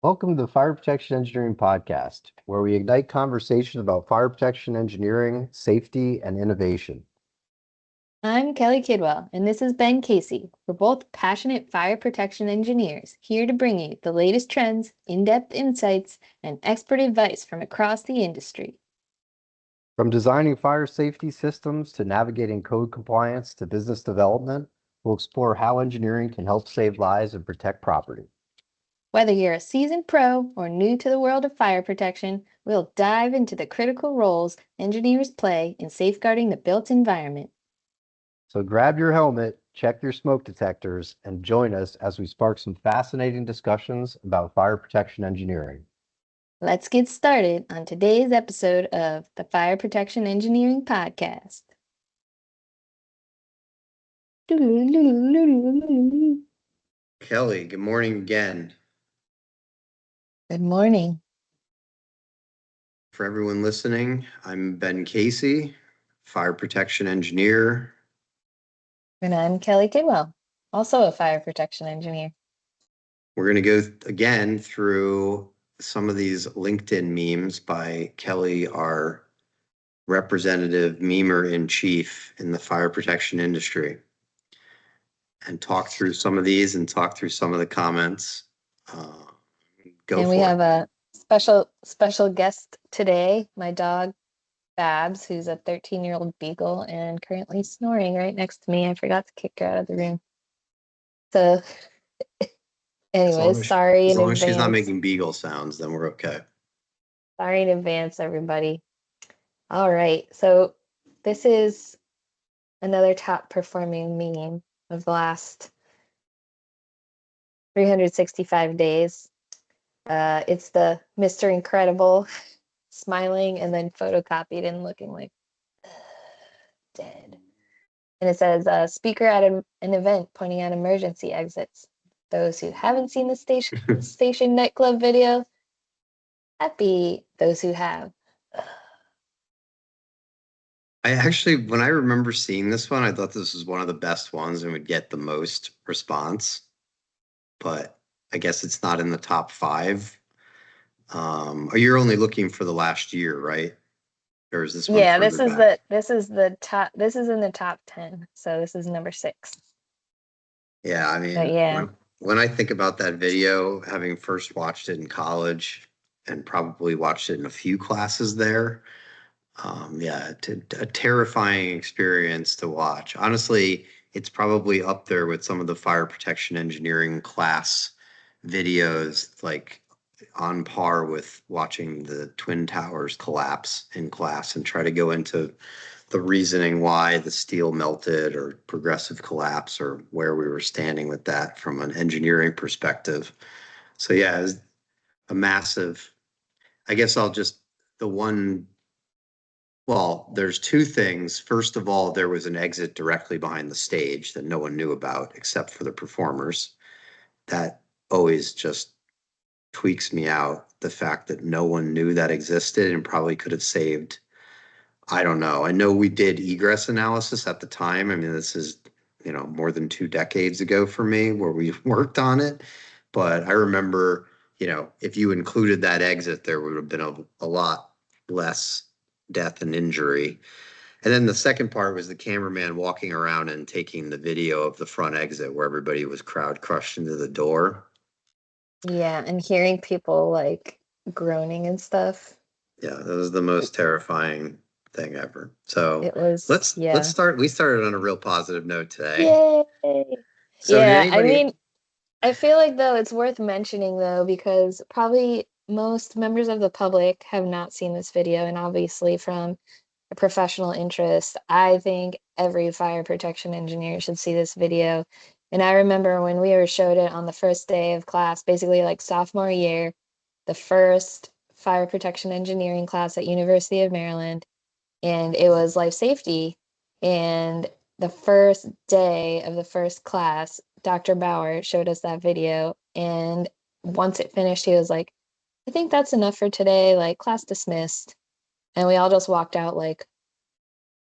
Welcome to the Fire Protection Engineering Podcast, where we ignite conversation about fire protection engineering, safety, and innovation. I'm Kelly Kidwell, and this is Ben Casey. We're both passionate fire protection engineers here to bring you the latest trends, in depth insights, and expert advice from across the industry. From designing fire safety systems to navigating code compliance to business development, we'll explore how engineering can help save lives and protect property. Whether you're a seasoned pro or new to the world of fire protection, we'll dive into the critical roles engineers play in safeguarding the built environment. So grab your helmet, check your smoke detectors, and join us as we spark some fascinating discussions about fire protection engineering. Let's get started on today's episode of the Fire Protection Engineering Podcast. Kelly, good morning again. Good morning. For everyone listening, I'm Ben Casey, fire protection engineer. And I'm Kelly Kidwell, also a fire protection engineer. We're going to go again through some of these LinkedIn memes by Kelly, our representative memer in chief in the fire protection industry, and talk through some of these and talk through some of the comments. And we have a special guest today, my dog Babs, who's a 13-year-old beagle and currently snoring right next to me. I forgot to kick her out of the room. So anyways, sorry in As long as she's not advance. making beagle sounds, then we're okay. Sorry in advance, everybody. All right, so this is another top performing meme of the last 365 days. It's the Mr. Incredible smiling and then photocopied and looking like dead. And it says, speaker at an event pointing out emergency exits. Those who haven't seen the station nightclub video, happy those who have. I actually, when I remember seeing this one, I thought this was one of the best ones and would get the most response, but I guess it's not in the top 5. You're only looking for the last year, right? Or is this one Yeah, further back? this is the top. This is in the top 10, so this is number 6. Yeah, I But mean, yeah, when I think about that video, having first watched it in college and probably watched it in a few classes there, yeah, a terrifying experience to watch. Honestly, it's probably up there with some of the fire protection engineering class videos, like on par with watching the Twin Towers collapse in class and try to go into the reasoning why the steel melted or progressive collapse or where we were standing with that from an engineering perspective. So yeah, it's a massive, I guess I'll just, the one, well, there's two things. First of all, there was an exit directly behind the stage that no one knew about except for the performers. That always just tweaks me out. The fact that no one knew that existed and probably could have saved, I don't know. I know we did egress analysis at the time. I mean, this is, more than 2 decades ago for me where we worked on it. But I remember, if you included that exit, there would have been a lot less death and injury. And then the second part was the cameraman walking around and taking the video of the front exit where everybody was crowd crushed into the door. yeah, and hearing people like groaning and stuff. Yeah, that was the most terrifying thing ever. So It was, let's yeah. start. We started on a real positive note today. Yay! So did Yeah, I anybody? mean, I feel like though it's worth mentioning though because probably most members of the public have not seen this video, and obviously from a professional interest, I think every fire protection engineer should see this video. And I remember when we were showed it on the first day of class, basically like sophomore year, the first fire protection engineering class at University of Maryland, and it was life safety. And the first day of the first class, Dr. Bauer showed us that video. And once it finished, he was like, I think that's enough for today, like class dismissed. And we all just walked out like,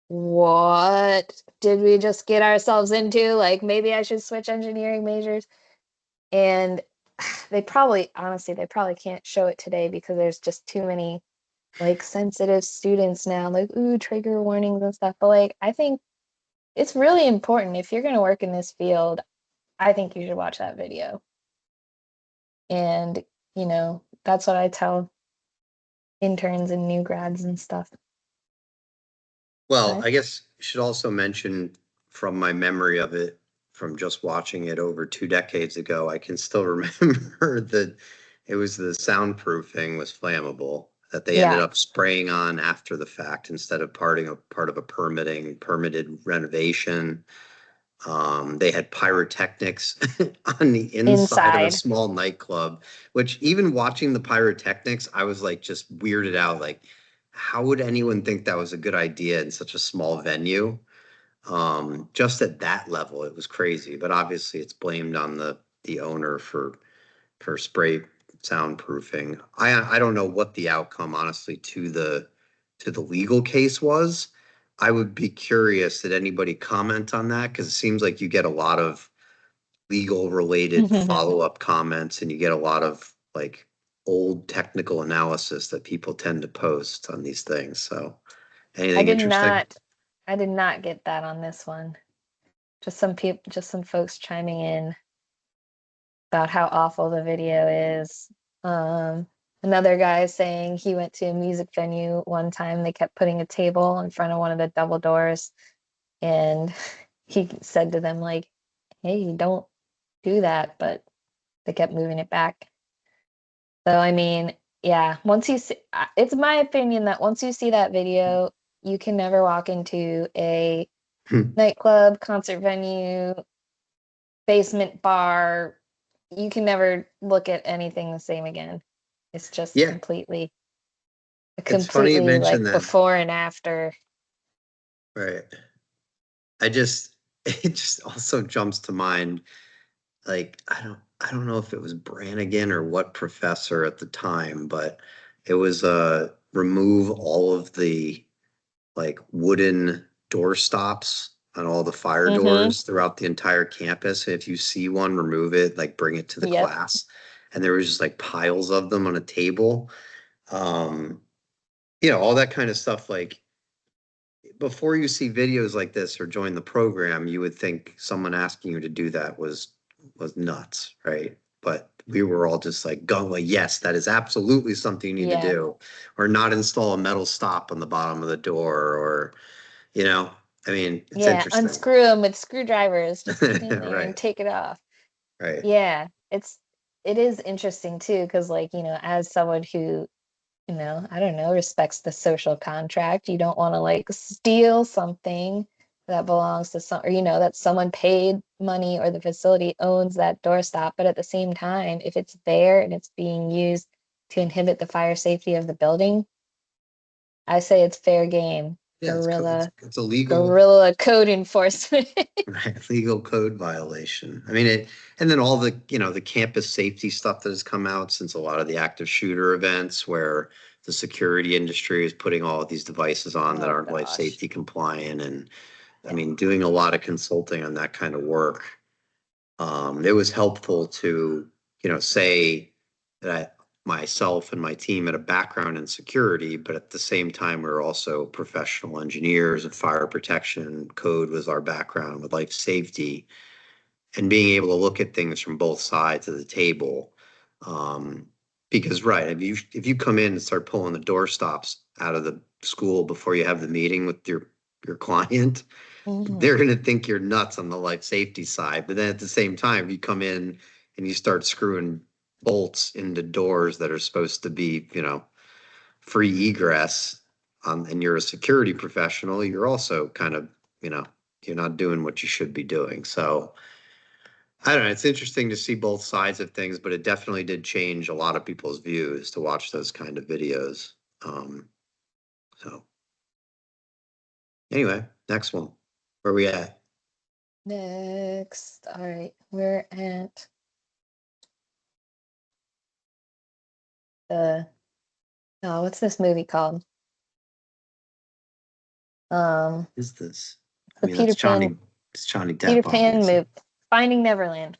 what did we just get ourselves into? Like, maybe I should switch engineering majors. And honestly, they probably can't show it today because there's just too many like sensitive students now, like, ooh, trigger warnings and stuff. But like, I think it's really important if you're going to work in this field. I think you should watch that video. And, that's what I tell interns and new grads and stuff. Well, But I guess I should also mention from my memory of it, from just watching it over 2 decades ago, I can still remember that it was the soundproofing was flammable that they ended yeah, up spraying on after the fact instead of part of a permitted renovation. They had pyrotechnics on the inside of a inside. small nightclub, which even watching the pyrotechnics, I was like just weirded out. Like, how would anyone think that was a good idea in such a small venue? Just at that level, it was crazy. But obviously, it's blamed on the owner for spray soundproofing. I don't know what the outcome, honestly, to the legal case was. I would be curious, did anybody comment on that? Because it seems like you get a lot of legal related follow-up comments and you get a lot of like old technical analysis that people tend to post on these things. So I anything did interesting? not I did not get that on this one. Just some folks chiming in about how awful the video is. Um, Another guy saying he went to a music venue one time. They kept putting a table in front of one of the double doors, and he said to them like, "Hey, don't do that," but they kept moving it back. So I mean, yeah, once you see, it's my opinion that once you see that video, you can never walk into a nightclub, concert venue, basement bar. You can never look at anything the same again. It's just Yeah, it's funny you completely mentioned like that. before and after. Right. I just it just also jumps to mind like I don't know if it was Brannigan or what professor at the time, but it was remove all of the like wooden door stops on all the fire Mm-hmm. doors throughout the entire campus. If you see one, remove it, like bring it to the Yep. class. And there was just like piles of them on a table. Um, all that kind of stuff. Like before you see videos like this or join the program, you would think someone asking you to do that was nuts, right? But we were all just like going, like, yes, that is absolutely something you need to Yeah. do, or not install a metal stop on the bottom of the door, or you know, I mean, it's Yeah. interesting. Unscrew them with screwdrivers. Just get in there and Right, take it off. right. Yeah. It is interesting too, because like, as someone who, I don't know, respects the social contract, you don't want to like steal something that belongs to some, or that someone paid money or the facility owns that doorstop. But at the same time, if it's there and it's being used to inhibit the fire safety of the building, I say it's fair game. Yeah, Guerrilla, it's a legal, guerrilla code enforcement. right, legal code violation. I mean, and then all the, the campus safety stuff that has come out since a lot of the active shooter events where the security industry is putting all of these devices on that Oh aren't life gosh. safety compliant. And I Yeah. mean, doing a lot of consulting on that kind of work. It was helpful to, say that myself and my team had a background in security, but at the same time, we were also professional engineers and fire protection. Code was our background with life safety and being able to look at things from both sides of the table. Um, because right, if you come in and start pulling the door stops out of the school before you have the meeting with your client, Mhm. they're going to think you're nuts on the life safety side. But then at the same time, you come in and you start screwing bolts into doors that are supposed to be, free egress, and you're a security professional, you're also kind of, you know, you're not doing what you should be doing. So I don't know. It's interesting to see both sides of things, but it definitely did change a lot of people's views to watch those kind of videos. So anyway, next one. Where we at? Next. All right. We're at the oh, what's this movie called? Um, Is this? I the mean, that's Peter Pan Johnny. It's Johnny Peter Depp, Pan obviously. movie, Finding Neverland.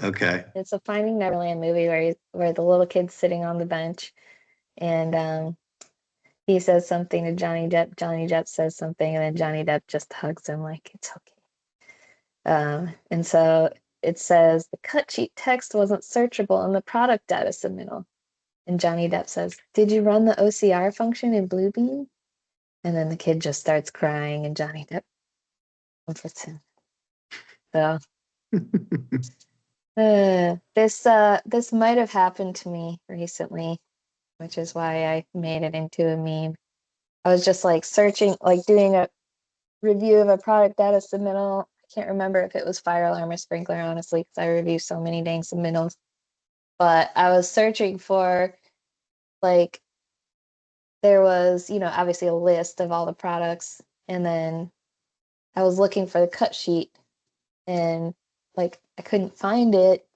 Okay. It's a Finding Neverland movie where the little kid's sitting on the bench and he says something to Johnny Depp. Johnny Depp says something, and then Johnny Depp just hugs him like it's okay. And so it says the cut sheet text wasn't searchable in the product data submittal. And Johnny Depp says, "Did you run the OCR function in Bluebeam?" And then the kid just starts crying, and Johnny Depp comforts him. So this might have happened to me recently, which is why I made it into a meme. I was just like searching, like doing a review of a product data submittal. I can't remember if it was fire alarm or sprinkler, honestly, because I review so many dang submittals. But I was searching for like there was, obviously a list of all the products, and then I was looking for the cut sheet, and like I couldn't find it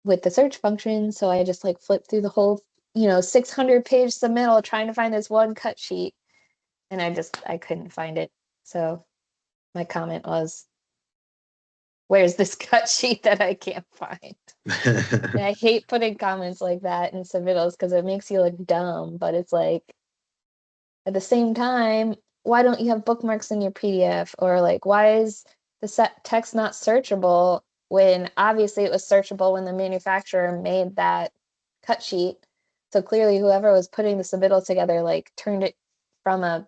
with the search function, so I just like flipped through the whole, 600-page submittal trying to find this one cut sheet, and I couldn't find it. So my comment was, "Where's this cut sheet that I can't find?" And I hate putting comments like that in submittals because it makes you look dumb, but it's like at the same time, why don't you have bookmarks in your PDF? Or like, why is the set text not searchable when obviously it was searchable when the manufacturer made that cut sheet? So clearly, whoever was putting the submittal together like turned it from a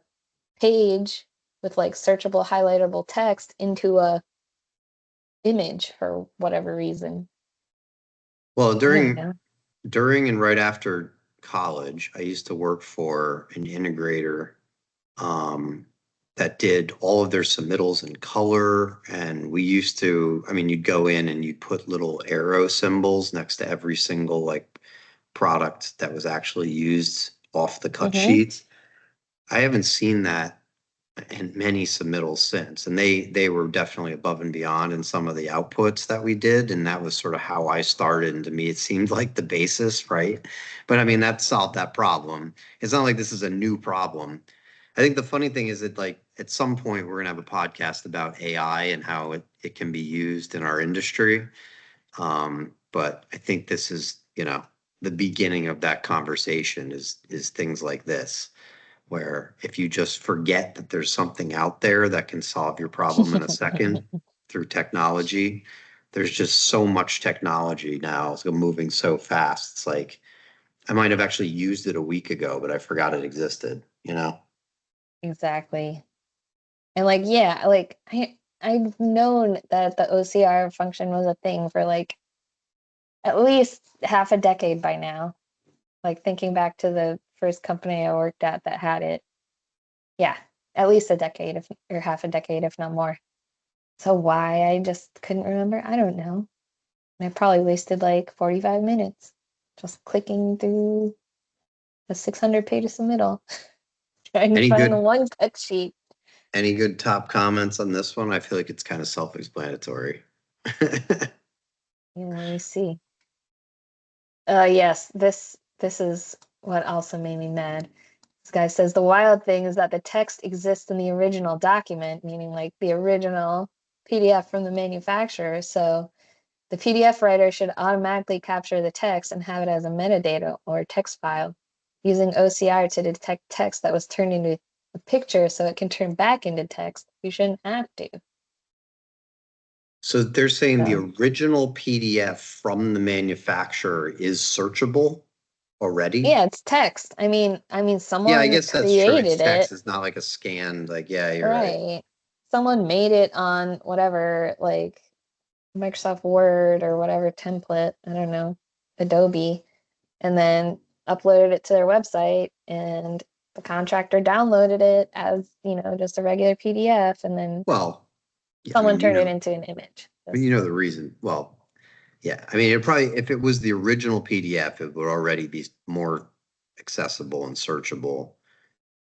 page with like searchable, highlightable text into a image for whatever reason. Well, I don't know. during and right after college, I used to work for an integrator um, that did all of their submittals in color. And we used to, I mean, you'd go in and you'd put little arrow symbols next to every single like product that was actually used off the cut Mm-hmm. sheets. I haven't seen that in many submittals since, and they were definitely above and beyond in some of the outputs that we did, and that was sort of how I started. And to me, it seemed like the basis, right? But I mean, that solved that problem. It's not like this is a new problem. I think the funny thing is that like at some point we're gonna have a podcast about AI and how it can be used in our industry. But I think this is, the beginning of that conversation is things like this where if you just forget that there's something out there that can solve your problem in a second through technology, there's just so much technology now. It's moving so fast. It's like I might have actually used it a week ago, but I forgot it existed. Exactly. And like, yeah, like I've known that the OCR function was a thing for like at least half a decade by now. Like thinking back to the first company I worked at that had it. Yeah, at least a decade if or half a decade if not more. So why I just couldn't remember, I don't know. And I probably wasted like 45 minutes just clicking through the 600 pages of middle trying to Any find the good one cut sheet. any good top comments on this one? I feel like it's kind of self-explanatory. Yeah, let me see. Yes, this is what also made me mad. This guy says the wild thing is that the text exists in the original document, meaning like the original PDF from the manufacturer. So the PDF writer should automatically capture the text and have it as a metadata or text file, using OCR to detect text that was turned into a picture so it can turn back into text. You shouldn't have to. So they're saying the So original PDF from the manufacturer is searchable already? yeah, it's text. I mean, Yeah, I someone guess that's true. It's created text. it. It's not like a scanned, like, yeah, you're right. Right. Someone made it on whatever, like Microsoft Word or whatever template, I don't know, Adobe, and then uploaded it to their website, and the contractor downloaded it as, just a regular PDF, and then Well, yeah, I someone mean, turned it into an image. you know the reason. Well, yeah, I mean, it probably, if it was the original PDF, it would already be more accessible and searchable.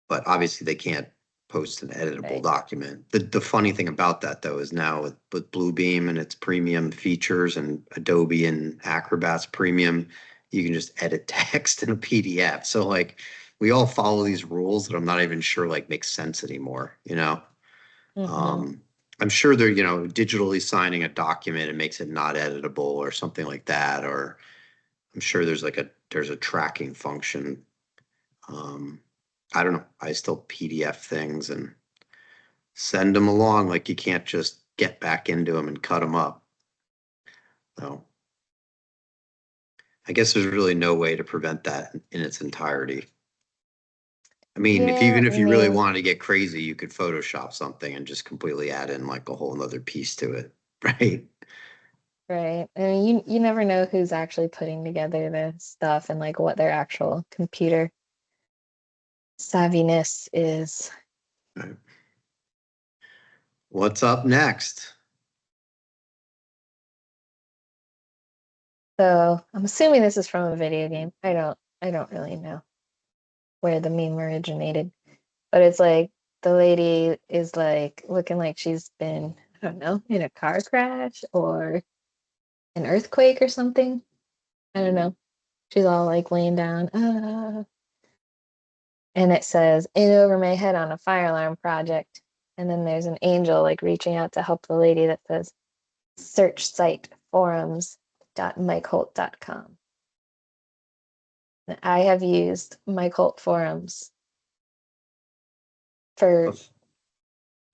But obviously, they can't post an editable Right. document. The funny thing about that, though, is now with Bluebeam and its premium features and Adobe and Acrobat's premium, you can just edit text in a PDF. So, like, we all follow these rules that I'm not even sure like make sense anymore. Mm-hmm. I'm sure they're, digitally signing a document and makes it not editable or something like that. Or I'm sure there's a tracking function. Um, I don't know. I still PDF things and send them along. Like you can't just get back into them and cut them up. So I guess there's really no way to prevent that in its entirety. I mean, Yeah, even I if you really mean, wanted to get crazy, you could Photoshop something and just completely add in like a whole nother piece to it, right? right. I mean, you never know who's actually putting together the stuff and like what their actual computer savviness is. Right. What's up next? So I'm assuming this is from a video game. I don't really know where the meme originated, but it's like the lady is like looking like she's been, I don't know, in a car crash or an earthquake or something. I don't know. She's all like laying down, and it says in over my head on a fire alarm project. And then there's an angel like reaching out to help the lady that says search site forums.mikeholt.com. I have used Mike Holt forums for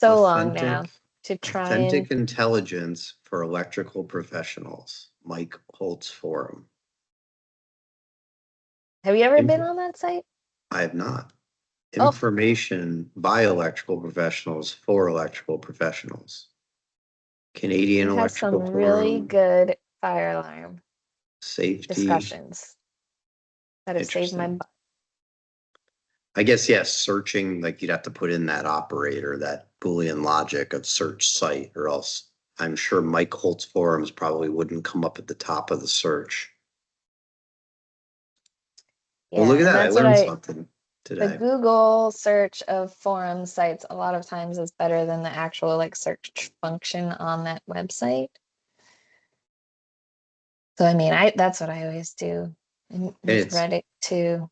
so long now Authentic, to try and authentic intelligence for electrical professionals. Mike Holtz Forum. have you ever been Inf- on that site? I have not. Oh, Information by electrical professionals for electrical professionals. Canadian it has some Electrical really Forum, good fire alarm safety. discussions that have saved my Interesting. butt. I guess, yes, searching, like you'd have to put in that operator, that Boolean logic of search site, or else I'm sure Mike Holtz forums probably wouldn't come up at the top of the search. Well, Yeah, look at and that. I that's what learned I something the today. Google search of forum sites a lot of times is better than the actual like search function on that website. So I mean, I that's what I always do. And And with it's Reddit too.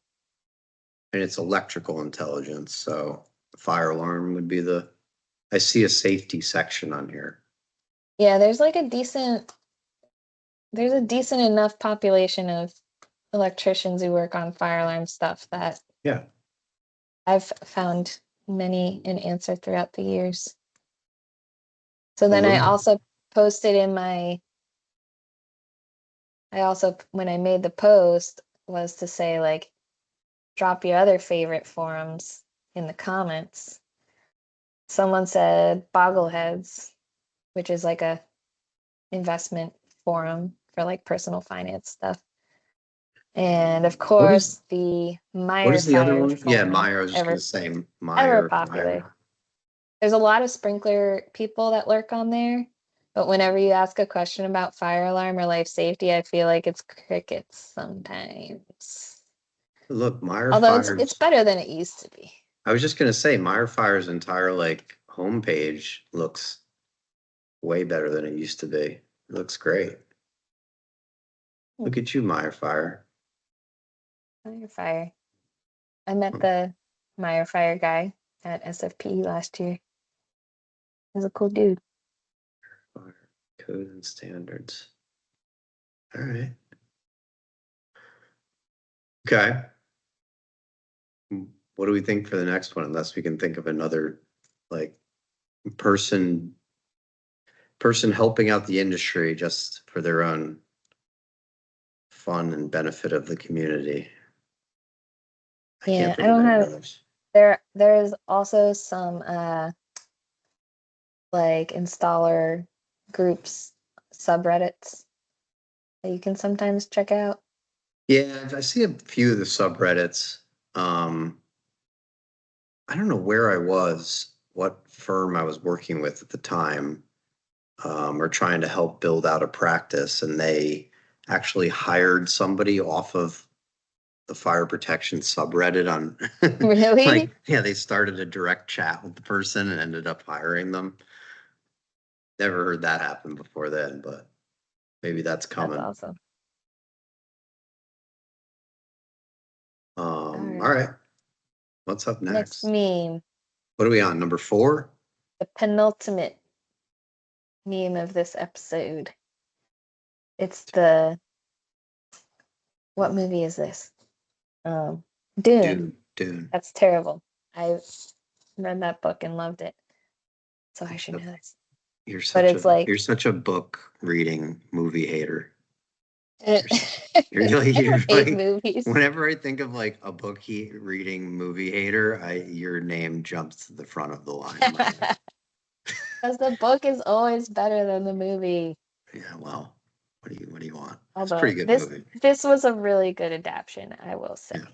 and it's electrical intelligence. So fire alarm would be I see a safety section on here. Yeah, there's a decent enough population of electricians who work on fire alarm stuff that Yeah. I've found many an answer throughout the years. So Well, then look at that. posted in my I also when I made the post was to say like drop your other favorite forums in the comments. Someone said Boggleheads, which is like a investment forum for like personal finance stuff. And of What is course, the what Meyer is the other Fire one? Yeah, forum, Meyer. I was just gonna say ever Meyer popular. Fire. There's a lot of sprinkler people that lurk on there, but whenever you ask a question about fire alarm or life safety, I feel like it's crickets sometimes. Look, Meyer Although it's Fire's. better than it used to be. I was just gonna say Meyer Fire's entire like homepage looks way better than it used to be. It looks great. Hmm, Look at you, Meyer Fire. Meyer Fire. I met the Meyer Fire guy at SFPE last year. He's a cool dude. Fire codes and standards. All right. Okay. What do we think for the next one? Unless we can think of another like person helping out the industry just for their own fun and benefit of the community. I can't Yeah, I think of don't any have others. there's also some like installer groups subreddits that you can sometimes check out. Yeah, I see a few of the subreddits. Um, I don't know where I was, what firm I was working with at the time, or trying to help build out a practice, and they actually hired somebody off of the fire protection subreddit on Really? like, yeah, they started a direct chat with the person and ended up hiring them. Never heard that happen before then, but maybe that's That's coming. awesome. All All right. right. What's up Next next? meme, What are we on? Number 4? the penultimate. meme of this episode. It's the what movie is this? Dune. Dune. That's terrible. I read that book and loved it, so I should know this. But it's like You're such a book reading movie hater. I You're don't hate like, movies. whenever I think of like a book reading movie hater, your name jumps to the front of the line. Because the book is always better than the movie. Yeah, well, what do you want? It's a Although pretty good movie. this was a really good adaptation, I will say. Yeah.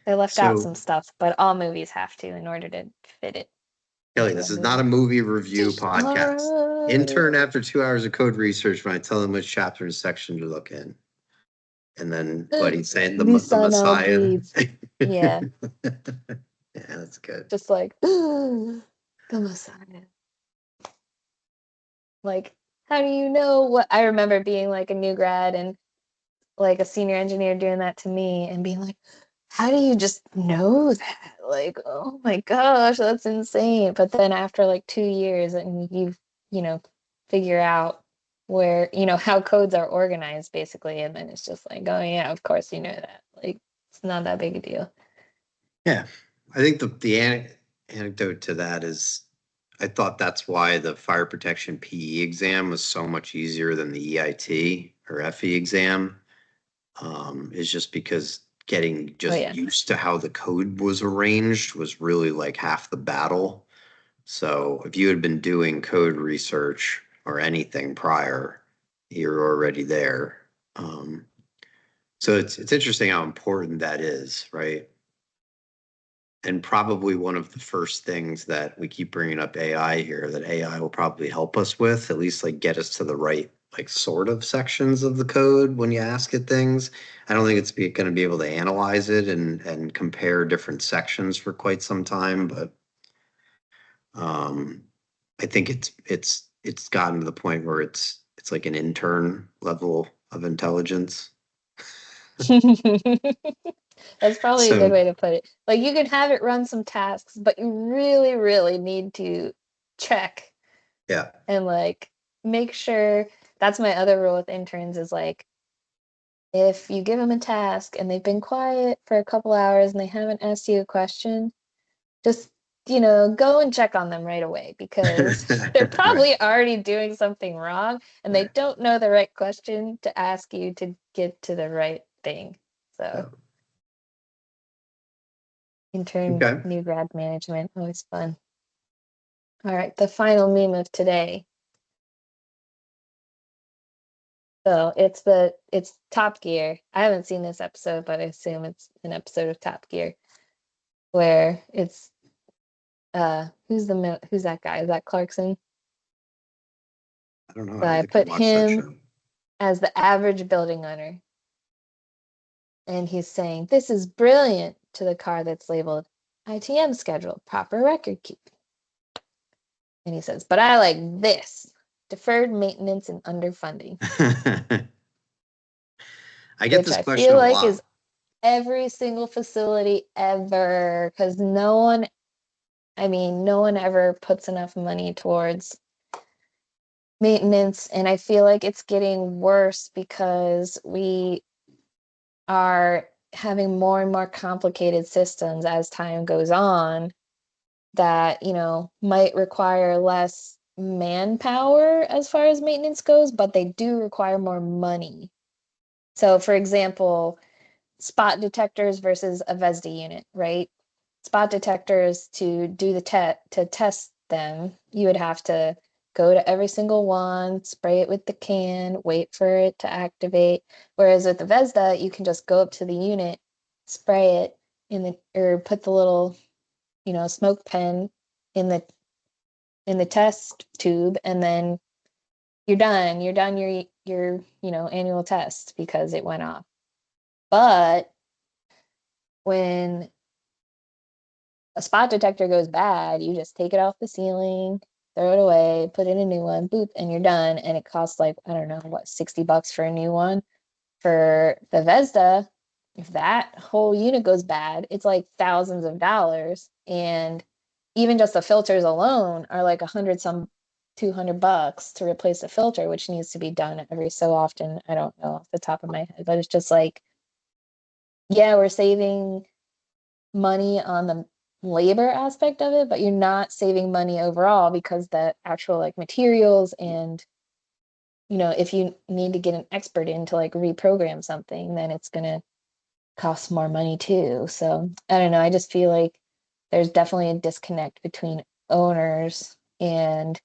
They left out some stuff, but all movies have to in order to fit it. Kelly, this is not a movie review podcast. Intern after 2 hours of code research when I tell them which chapter and section to look in. And then what he's saying, the Messiah. Yeah. Yeah, that's good. Just like the Messiah. Like, how do you know what? I remember being like a new grad and like a senior engineer doing that to me and being like, how do you just know that? Like, oh my gosh, that's insane. But then after like 2 years and you know, figure out where, how codes are organized basically. And then it's just like, oh yeah, of course you know that. Like, it's not that big a deal. Yeah. I think the anecdote to that is I thought that's why the fire protection PE exam was so much easier than the EIT or FE exam. Is just because getting used to how the code was arranged was really like half the battle. So if you had been doing code research or anything prior, you're already there. So it's interesting how important that is, right? And probably one of the first things that we keep bringing up AI here that AI will probably help us with, at least like get us to the right like sort of sections of the code when you ask it things. I don't think it's going to be able to analyze it and compare different sections for quite some time, but I think it's gotten to the point where it's like an intern level of intelligence. That's probably a good way to put it. Like, you can have it run some tasks, but you really, really need to check. Yeah. And like make sure. That's my other rule with interns is like, if you give them a task and they've been quiet for a couple hours and they haven't asked you a question, just go and check on them right away because they're probably already doing something wrong and they don't know the right question to ask you to get to the right thing. So intern new grad management, always fun. All right, the final meme of today. So it's Top Gear. I haven't seen this episode, but I assume it's an episode of Top Gear where it's who's that guy? Is that Clarkson? I don't know. So I put him as the average building owner. And he's saying, "This is brilliant" to the car that's labeled ITM schedule, proper record keeping. And he says, "But I like this, deferred maintenance and underfunding." I get this question feel a like lot. Is every single facility ever, because no one ever puts enough money towards maintenance. And I feel like it's getting worse because we are having more and more complicated systems as time goes on that, might require less manpower as far as maintenance goes, but they do require more money. So, for example, spot detectors versus a VESDA unit, right? Spot detectors, to do the to test them, you would have to go to every single one, spray it with the can, wait for it to activate. Whereas with the VESDA, you can just go up to the unit, spray it or put the little, smoke pen in the test tube, and then you're done. You're done your annual test because it went off. But when a spot detector goes bad, you just take it off the ceiling, throw it away, put in a new one, boop, and you're done. And it costs like, I don't know, what, $60 for a new one. For the VESDA, if that whole unit goes bad, it's like thousands of dollars. And even just the filters alone are like $100 some $200 to replace a filter, which needs to be done every so often. I don't know off the top of my head, but it's just like, yeah, we're saving money on the labor aspect of it, but you're not saving money overall because the actual like materials and if you need to get an expert in to like reprogram something, then it's gonna cost more money too. So I don't know. I just feel like there's definitely a disconnect between owners and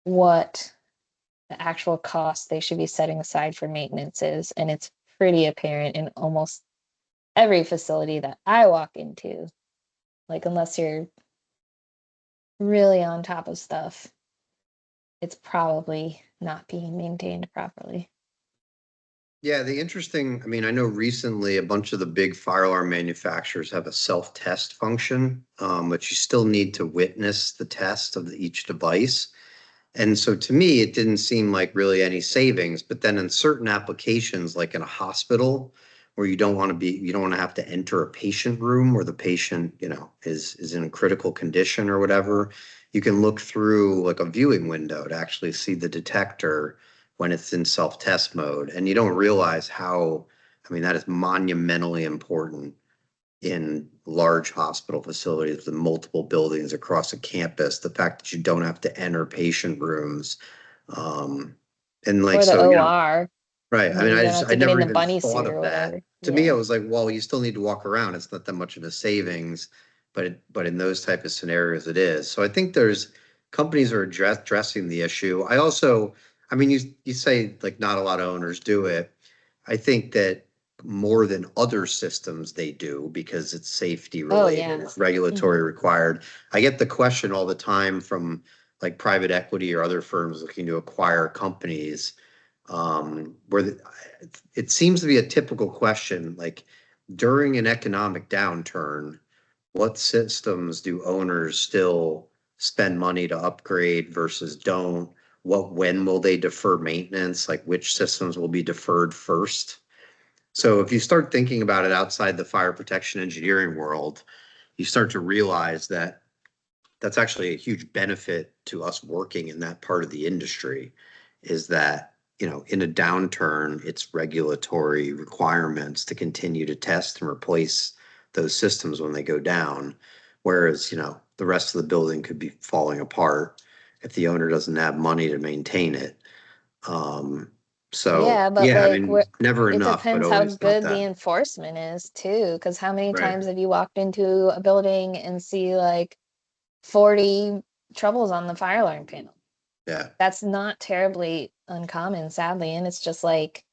what the actual cost they should be setting aside for maintenance is. And it's pretty apparent in almost every facility that I walk into. Like, unless you're really on top of stuff, it's probably not being maintained properly. Yeah, I mean, I know recently a bunch of the big fire alarm manufacturers have a self-test function, but you still need to witness the test of each device. And so to me, it didn't seem like really any savings, but then in certain applications, like in a hospital, where you don't want to have to enter a patient room where the patient, is in a critical condition or whatever. You can look through like a viewing window to actually see the detector when it's in self-test mode. And you don't realize how, I mean, that is monumentally important in large hospital facilities with multiple buildings across a campus, the fact that you don't have to enter patient rooms. Um, and like, Or the so, OR, right. I mean, you don't have I to get never in the even bunny thought suit of or that. whatever. To me, I Yeah. was like, well, you still need to walk around. It's not that much of a savings, but in those type of scenarios, it is. So I think there's companies are addressing the issue. I mean, you say like not a lot of owners do it. I think that more than other systems they do because it's safety Oh, related, yeah. it's regulatory required. I get the question all the time from like private equity or other firms looking to acquire companies, it seems to be a typical question, like during an economic downturn, what systems do owners still spend money to upgrade versus don't? When will they defer maintenance? Like which systems will be deferred first? So if you start thinking about it outside the fire protection engineering world, you start to realize that that's actually a huge benefit to us working in that part of the industry is that, in a downturn, it's regulatory requirements to continue to test and replace those systems when they go down. Whereas, the rest of the building could be falling apart if the owner doesn't have money to maintain it. Um, so Yeah, but yeah, I like mean, never it enough, but depends how always not good the that. enforcement is too. Because how many Right. times have you walked into a building and see like 40 troubles on the fire alarm panel? Yeah. That's not terribly uncommon, sadly. And it's just like,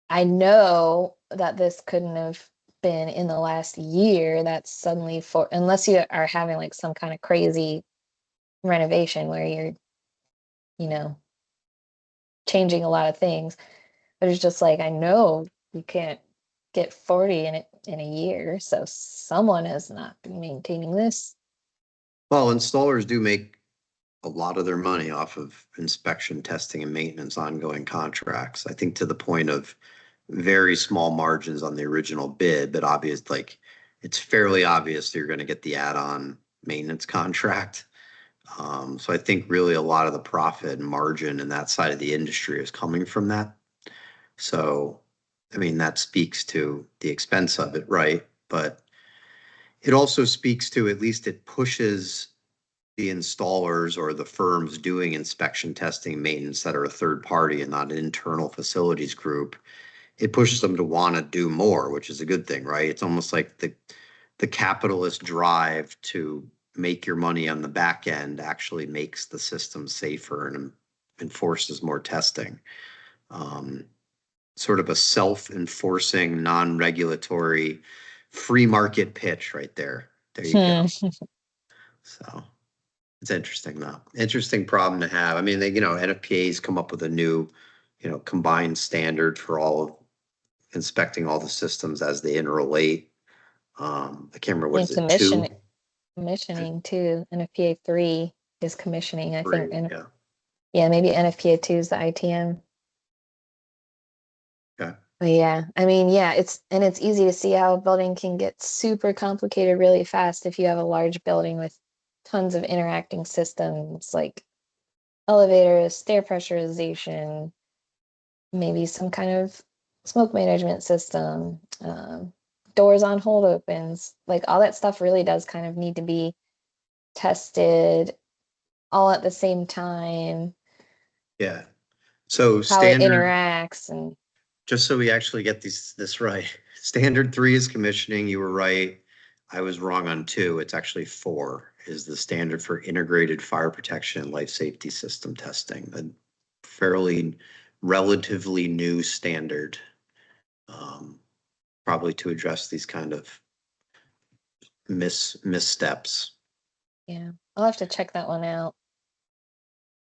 I know that this couldn't have been in the last year. That's suddenly unless you are having like some kind of crazy renovation where you're, you know, changing a lot of things. But it's just like, I know you can't get 40 in it in a year. So someone has not been maintaining this. Well, installers do make a lot of their money off of inspection, testing, and maintenance ongoing contracts. I think to the point of very small margins on the original bid, but obvious, like it's fairly obvious you're going to get the add-on maintenance contract. So I think really a lot of the profit and margin in that side of the industry is coming from that. So, I mean, that speaks to the expense of it, right? But it also speaks to at least it pushes the installers or the firms doing inspection, testing, maintenance that are a third party and not an internal facilities group, it pushes them to want to do more, which is a good thing, right? It's almost like the capitalist drive to make your money on the back end actually makes the system safer and enforces more testing. Um, Sort of a self-enforcing, non-regulatory, free market pitch right there. There you Hmm. go. So it's interesting though. Interesting problem to have. I mean, NFPA's come up with a new, combined standard for all of inspecting all the systems as they interrelate. I can't remember, what And is it, two? commissioning too. NFPA 3 is commissioning, I think. Three, And yeah. yeah, maybe NFPA 2 is the ITM. Okay. But yeah, I mean, yeah, it's easy to see how a building can get super complicated really fast if you have a large building with tons of interacting systems like elevators, stair pressurization, maybe some kind of smoke management system, doors on hold opens. Like all that stuff really does kind of need to be tested all at the same time, Yeah. So how it standard, interacts. And just so we actually get this right. Standard 3 is commissioning. You were right. I was wrong on 2. It's actually 4 is the standard for integrated fire protection and life safety system testing. A fairly relatively new standard, probably to address these kind of missteps. yeah, I'll have to check that one out.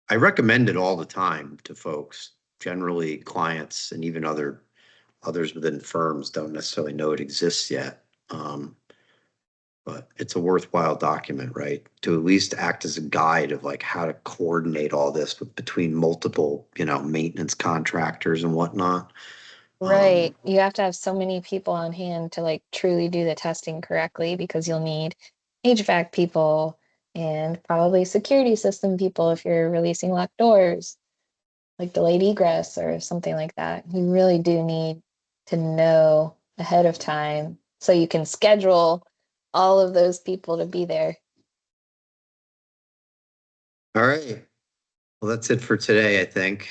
I recommend it all the time to folks. Generally, clients and even others within firms don't necessarily know it exists yet. But it's a worthwhile document, right? To at least act as a guide of like how to coordinate all this between multiple, maintenance contractors and whatnot. Right. You have to have so many people on hand to like truly do the testing correctly because you'll need HVAC people and probably security system people if you're releasing locked doors, like delayed egress or something like that. You really do need to know ahead of time so you can schedule all of those people to be there. All right. Well, that's it for today, I think.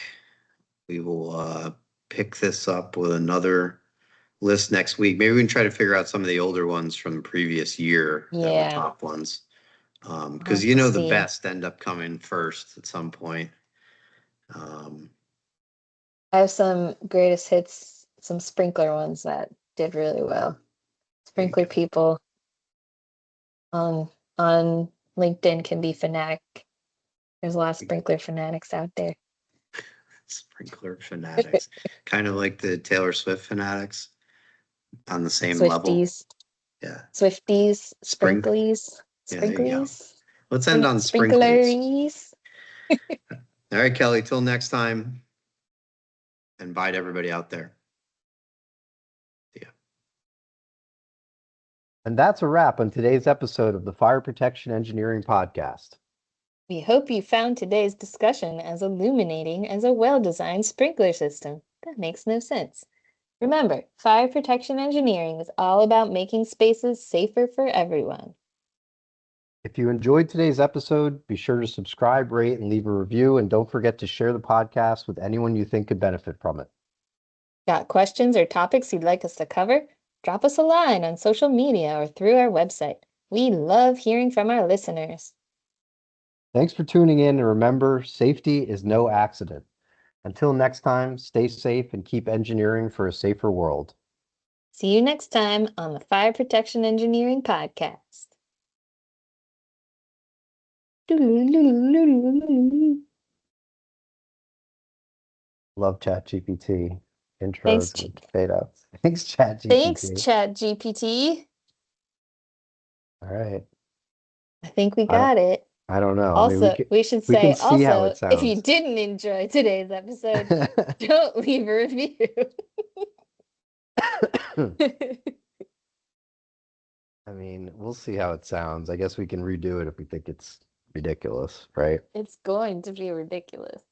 We will pick this up with another list next week. Maybe we can try to figure out some of the older ones from the previous year that were Yeah, top ones. I'll Because have to the see. best end up coming first at some point. Um, I have some greatest hits, some sprinkler ones that did really well. there you Sprinkler go. people on LinkedIn can be fanatic. There's a lot of sprinkler fanatics out there. Sprinkler fanatics, kind of like the Taylor Swift fanatics on the same level. Swifties, Yeah. Swifties, Spring. sprinklies, Yeah, there you go. sprinklies, Let's end on sprinklies. sprinkleries. All right, Kelly, till next time. And bye to everybody out there. See ya. And that's a wrap on today's episode of the Fire Protection Engineering Podcast. We hope you found today's discussion as illuminating as a well-designed sprinkler system. That makes no sense. Remember, fire protection engineering is all about making spaces safer for everyone. If you enjoyed today's episode, be sure to subscribe, rate, and leave a review. And don't forget to share the podcast with anyone you think could benefit from it. Got questions or topics you'd like us to cover? Drop us a line on social media or through our website. We love hearing from our listeners. Thanks for tuning in, and remember, safety is no accident. Until next time, stay safe and keep engineering for a safer world. See you next time on the Fire Protection Engineering Podcast. Love ChatGPT Thanks, intros and fade outs. Thanks, Thanks, ChatGPT. ChatGPT. All right. I think we I don't. got it. I don't know. I mean, Also, we should we can say, see how it if you sounds. didn't enjoy today's episode, don't leave a review. I mean, we'll see how it sounds. I guess we can redo it if we think it's ridiculous, right? It's going to be ridiculous.